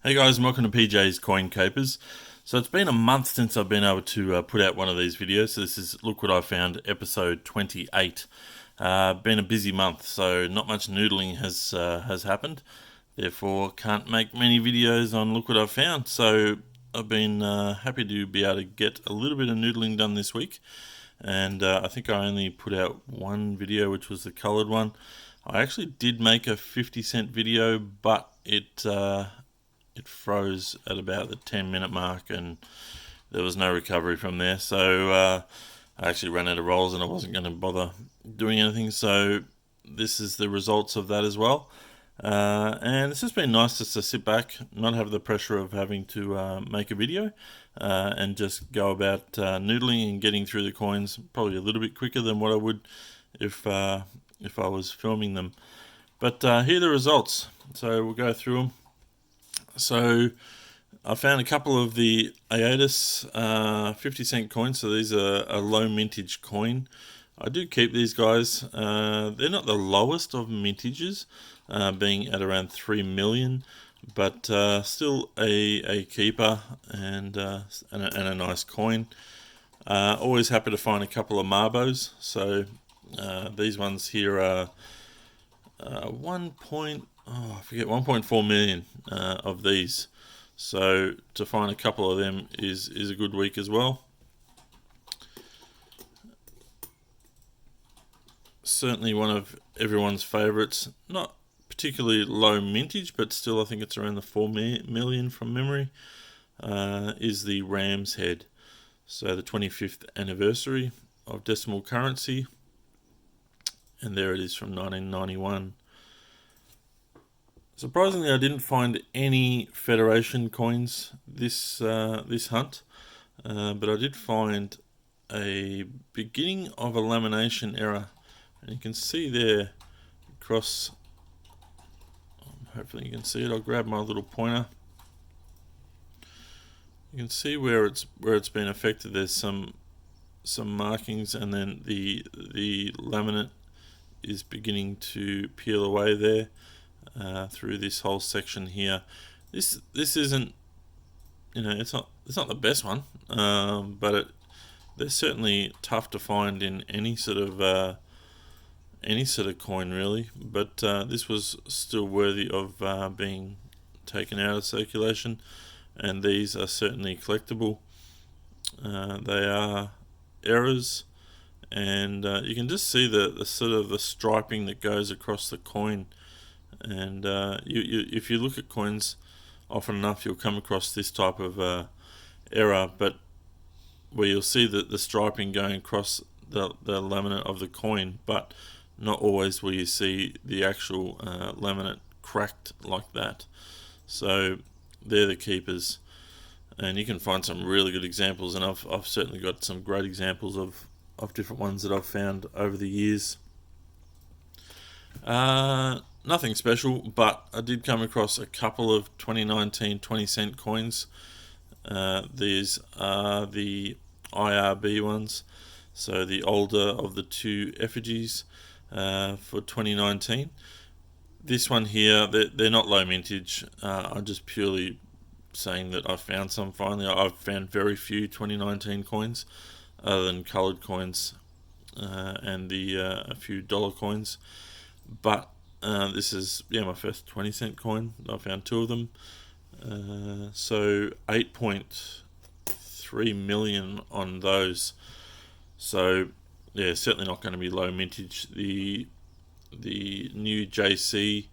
Hey guys, and welcome to PJ's Coin Capers. So it's been a month since I've been able to put out one of these videos. So this is Look What I Found, episode 28. Been a busy month, so not much noodling has happened. Therefore, can't make many videos on Look What I Found. So I've been happy to be able to get a little bit of noodling done this week. And I think I only put out one video, which was the coloured one. I actually did make a 50-cent video, but it froze at about the 10-minute mark and there was no recovery from there. So I actually ran out of rolls and I wasn't going to bother doing anything. So this is the results of that as well. And it's just been nice just to sit back, not have the pressure of having to make a video, and just go about noodling and getting through the coins probably a little bit quicker than what I would if I was filming them. But here are the results. So we'll go through them. So I found a couple of the Iatus 50-cent coins. So these are a low mintage coin. I do keep these guys. They're not the lowest of mintages, being at around 3 million, but still a keeper and a nice coin. Always happy to find a couple of Marbos. So these ones here are 1.4 million of these. So to find a couple of them is a good week as well. Certainly one of everyone's favourites. Not particularly low mintage, but still I think it's around the 4 million from memory. Is the Ram's Head. So the 25th anniversary of decimal currency. And there it is from 1991. Surprisingly, I didn't find any Federation coins this hunt, but I did find a beginning of a lamination error, and you can see there across. Hopefully, you can see it. I'll grab my little pointer. You can see where it's been affected. There's some markings, and then the laminate is beginning to peel away there. Through this whole section here. This isn't, it's not the best one, but they're certainly tough to find in any sort of coin really. But this was still worthy of being taken out of circulation, and these are certainly collectible. They are errors, and you can just see the sort of the striping that goes across the coin. And if you look at coins often enough, you'll come across this type of error, but where you'll see the striping going across the laminate of the coin, but not always will you see the actual laminate cracked like that. So they're the keepers, and you can find some really good examples, and I've certainly got some great examples of different ones that I've found over the years. Nothing special, but I did come across a couple of 2019 20-cent coins. These are the IRB ones, so the older of the two effigies for 2019. This one here, they're not low mintage. I'm just purely saying that I found some finally. I've found very few 2019 coins other than coloured coins and a few dollar coins. But this is my first 20-cent coin. I found two of them. So 8.3 million on those. So certainly not going to be low mintage. The new JC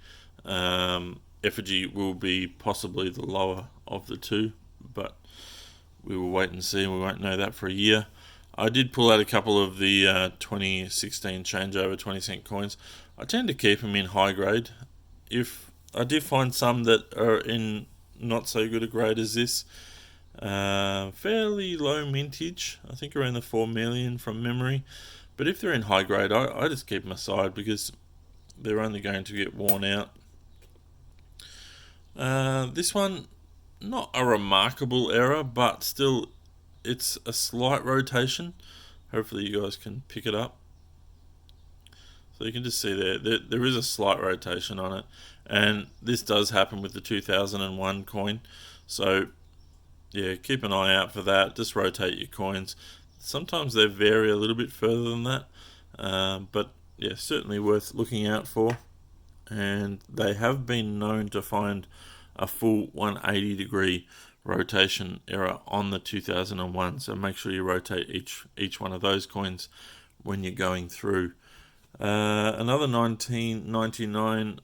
effigy will be possibly the lower of the two, but we will wait and see. We won't know that for a year. I did pull out a couple of the 2016 changeover 20-cent coins. I tend to keep them in high grade. If I did find some that are in not so good a grade as this, fairly low mintage, I think around the 4 million from memory. But if they're in high grade, I just keep them aside because they're only going to get worn out. This one, not a remarkable error, but still it's a slight rotation. Hopefully you guys can pick it up. So you can just see there is a slight rotation on it, and this does happen with the 2001 coin. So yeah, keep an eye out for that. Just rotate your coins. Sometimes they vary a little bit further than that, but yeah, certainly worth looking out for. And they have been known to find a full 180 degree rotation error on the 2001. So make sure you rotate each one of those coins when you're going through. Another 1999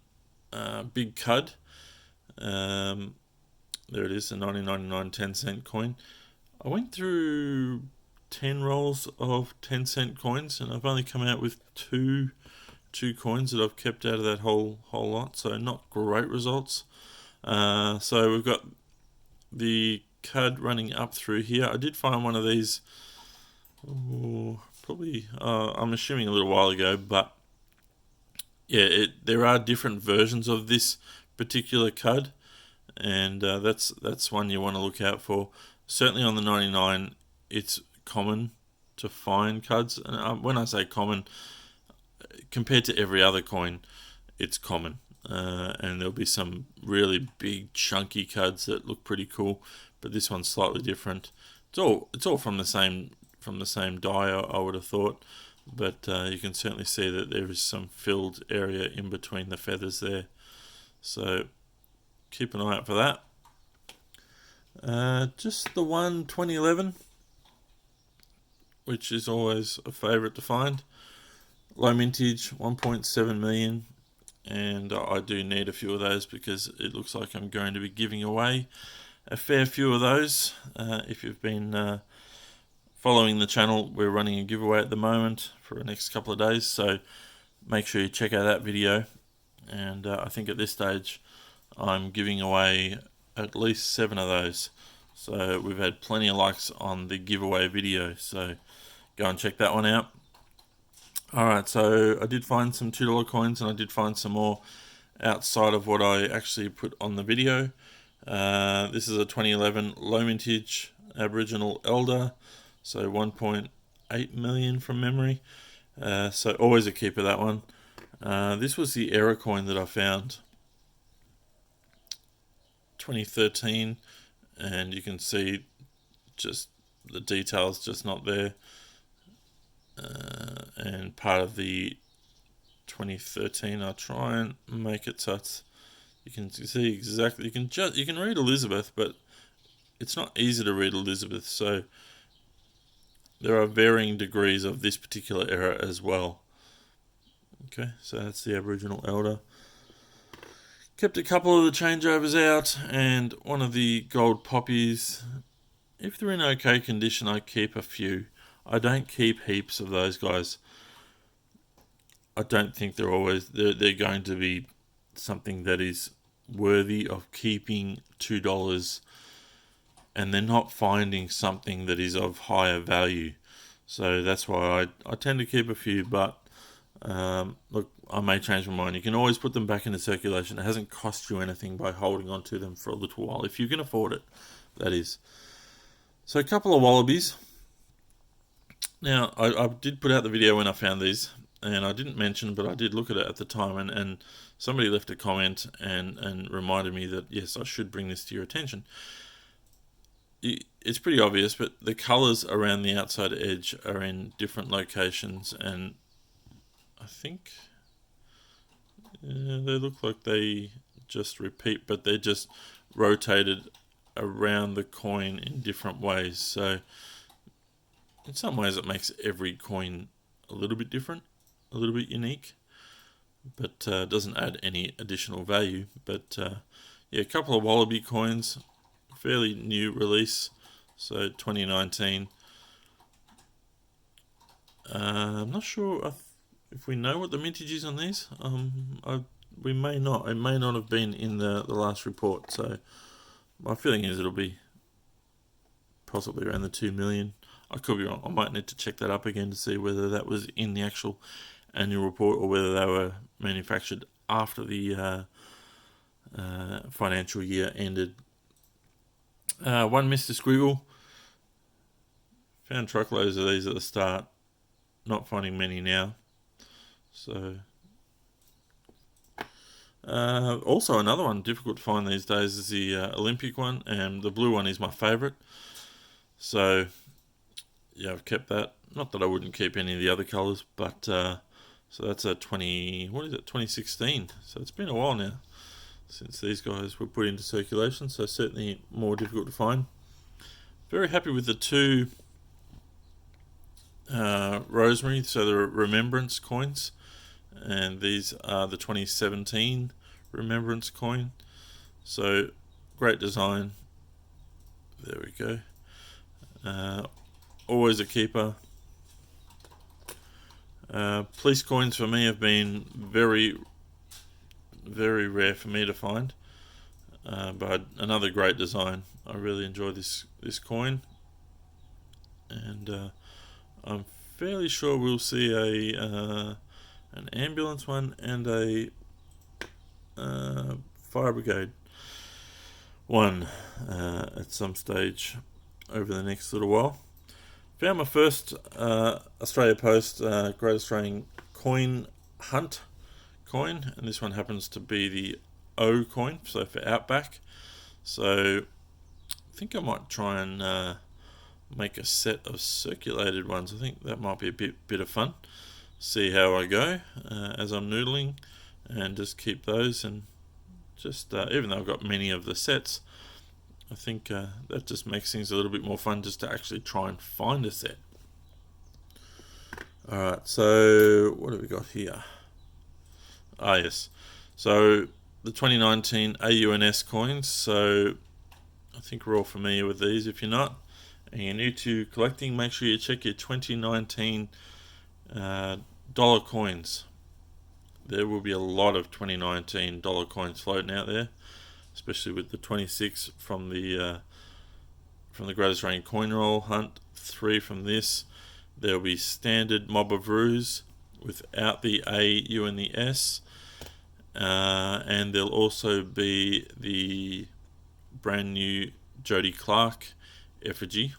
big cud. There it is, the 1999 10-cent coin. I went through 10 rolls of 10-cent coins, and I've only come out with two coins that I've kept out of that whole lot, so not great results. So we've got the cud running up through here. I did find one of these, probably, I'm assuming a little while ago, but yeah, there are different versions of this particular cud, and that's one you want to look out for. Certainly on the 99, it's common to find cuds, and when I say common, compared to every other coin, it's common. And there'll be some really big chunky cuds that look pretty cool, but this one's slightly different. It's all from the same die, I would have thought, but you can certainly see that there is some filled area in between the feathers there. So keep an eye out for that. Just the one 2011, which is always a favourite to find. Low mintage, 1.7 million, and I do need a few of those because it looks like I'm going to be giving away a fair few of those. If you've been following the channel, we're running a giveaway at the moment for the next couple of days, so make sure you check out that video. And I think at this stage I'm giving away at least 7 of those, so we've had plenty of likes on the giveaway video, so go and check that one out. Alright, so I did find some $2 coins, and I did find some more outside of what I actually put on the video. This is a 2011 low mintage Aboriginal Elder, so 1.8 million from memory. So always a keeper, that one. This was the error coin that I found, 2013, and you can see just the details just not there. And part of the 2013, I'll try and make it so it's, you can see exactly, you can read Elizabeth, but it's not easy to read Elizabeth, so there are varying degrees of this particular error as well. Okay, so that's the Aboriginal Elder. Kept a couple of the changeovers out, and one of the gold poppies. If they're in okay condition, I keep a few. I don't keep heaps of those guys. I don't think they're going to be something that is worthy of keeping $2, and they're not finding something that is of higher value. So that's why I tend to keep a few, but look, I may change my mind. You can always put them back into circulation. It hasn't cost you anything by holding on to them for a little while, if you can afford it, that is. So a couple of wallabies. Now, I did put out the video when I found these, and I didn't mention, but I did look at it at the time, and somebody left a comment and reminded me that, yes, I should bring this to your attention. It's pretty obvious, but the colours around the outside edge are in different locations, and I think they look like they just repeat, but they're just rotated around the coin in different ways. So in some ways it makes every coin a little bit different, a little bit unique, but doesn't add any additional value. But yeah, a couple of wallaby coins, fairly new release, so 2019. I'm not sure if we know what the mintage is on these. We may not. It may not have been in the last report, so my feeling is it'll be possibly around the 2 million. I could be wrong. I might need to check that up again to see whether that was in the actual annual report or whether they were manufactured after the financial year ended. One Mr. Squiggle. Found truckloads of these at the start. Not finding many now. So also another one difficult to find these days is the Olympic one, and the blue one is my favourite. So yeah, I've kept that. Not that I wouldn't keep any of the other colours, but so that's a 2016. So it's been a while now since these guys were put into circulation, so certainly more difficult to find. Very happy with the two rosemary, so the remembrance coins, and these are the 2017 remembrance coin. So great design. There we go. Always a keeper. Police coins for me have been very, very rare for me to find, but another great design. I really enjoy this coin, and I'm fairly sure we'll see an ambulance one and a fire brigade one at some stage over the next little while. Found my first Australia Post Great Australian Coin Hunt coin, and this one happens to be the O coin, so for Outback. So I think I might try and make a set of circulated ones. I think that might be a bit of fun. See how I go as I'm noodling, and just keep those, and just even though I've got many of the sets, I think that just makes things a little bit more fun just to actually try and find a set. Alright, so what have we got here? Ah yes, so the 2019 AUNS coins. So I think we're all familiar with these. If you're not, and you're new to collecting, make sure you check your 2019 dollar coins. There will be a lot of 2019 dollar coins floating out there, especially with the 26 from the Great Australian Coin Roll Hunt, 3 from this. There'll be standard Mob of Ruse without the A, U and the S, and there'll also be the brand new Jodie Clark effigy.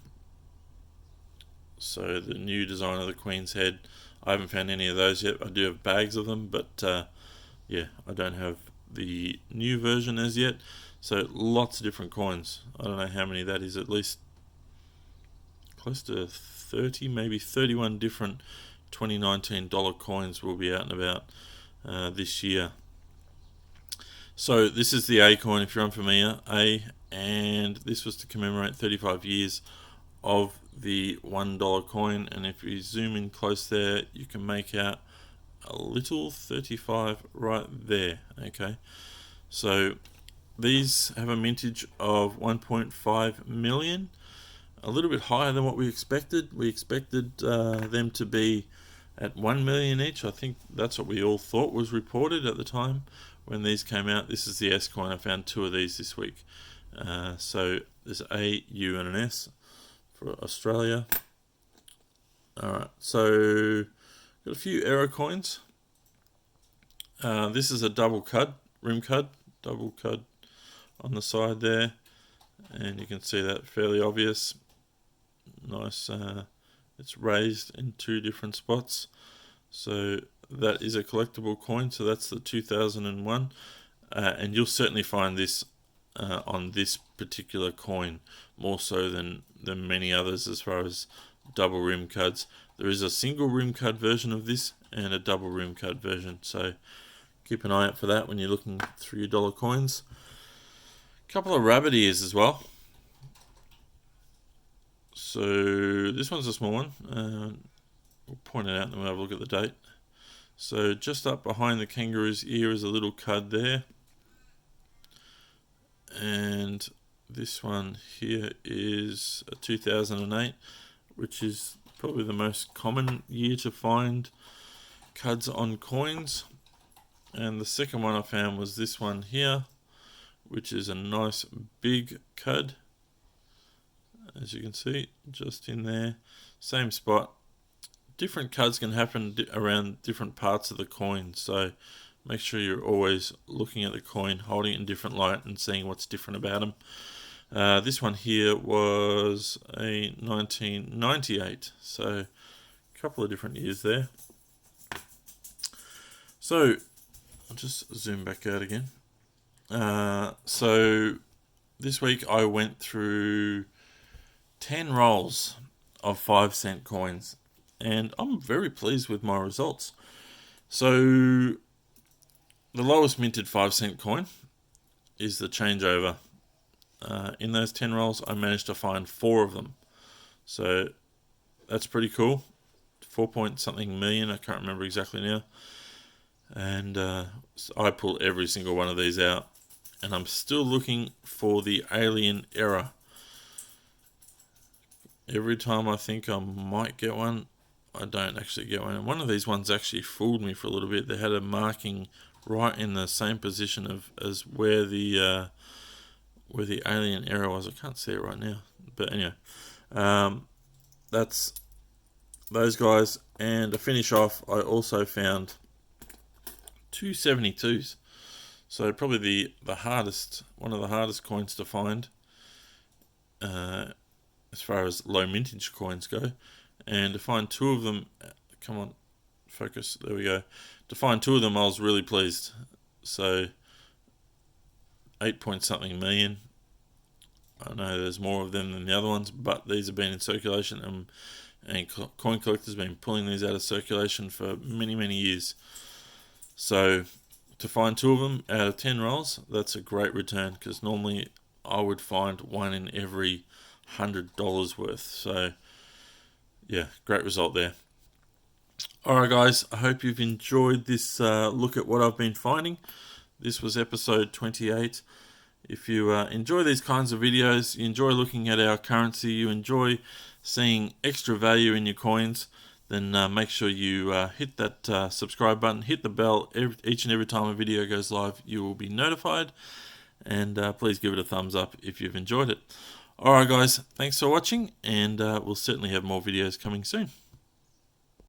So the new design of the Queen's Head. I haven't found any of those yet. I do have bags of them, but yeah, I don't have the new version as yet. So lots of different coins. I don't know how many that is, at least close to 30, maybe 31 different 2019 dollar coins will be out and about this year. So this is the A coin, if you're unfamiliar, A, and this was to commemorate 35 years of the $1 coin, and if you zoom in close there, you can make out a little 35 right there. Okay, so these have a mintage of 1.5 million, a little bit higher than what we expected. We expected them to be at 1 million each. I think that's what we all thought was reported at the time when these came out. This is the S coin. I found 2 of these this week. So there's A, U and an S for Australia. Alright, so got a few Aero coins. This is a double cud, rim cud, double cud on the side there, and you can see that fairly obvious. Nice, it's raised in 2 different spots. So that is a collectible coin, so that's the 2001, and you'll certainly find this on this particular coin more so than many others as far as double rim cuds. There is a single rim cud version of this and a double rim cud version, so keep an eye out for that when you're looking through your dollar coins. A couple of rabbit ears as well. So this one's a small one. We'll point it out and then we'll have a look at the date. So just up behind the kangaroo's ear is a little cud there. And this one here is a 2008, which is probably the most common year to find cuds on coins. And the second one I found was this one here, which is a nice big cud. As you can see, just in there, same spot. Different cuds can happen around different parts of the coin, so make sure you're always looking at the coin, holding it in different light and seeing what's different about them. This one here was a 1998, so a couple of different years there. So I'll just zoom back out again. So this week I went through 10 rolls of 5-cent coins, and I'm very pleased with my results. So the lowest minted 5-cent coin is the changeover. In those 10 rolls, I managed to find 4 of them. So that's pretty cool. 4 point something million, I can't remember exactly now. And so I pulled every single one of these out. And I'm still looking for the alien error. Every time I think I might get one, I don't actually get one. And one of these ones actually fooled me for a little bit. They had a marking right in the same position as where the alien error was. I can't see it right now, but anyway, that's those guys. And to finish off, I also found 272s. So probably one of the hardest coins to find, as far as low mintage coins go. And to find 2 of them, come on, focus, there we go. To find 2 of them, I was really pleased. So 8 point something million. I know there's more of them than the other ones, but these have been in circulation, and coin collectors have been pulling these out of circulation for many, many years. So to find 2 of them out of 10 rolls, that's a great return, because normally I would find 1 in every $100 worth. So yeah, great result there. Alright guys, I hope you've enjoyed this look at what I've been finding. This was episode 28. If you enjoy these kinds of videos, you enjoy looking at our currency, you enjoy seeing extra value in your coins, then make sure you hit that subscribe button, hit the bell. Each and every time a video goes live, you will be notified. And please give it a thumbs up if you've enjoyed it. Alright guys, thanks for watching, and we'll certainly have more videos coming soon.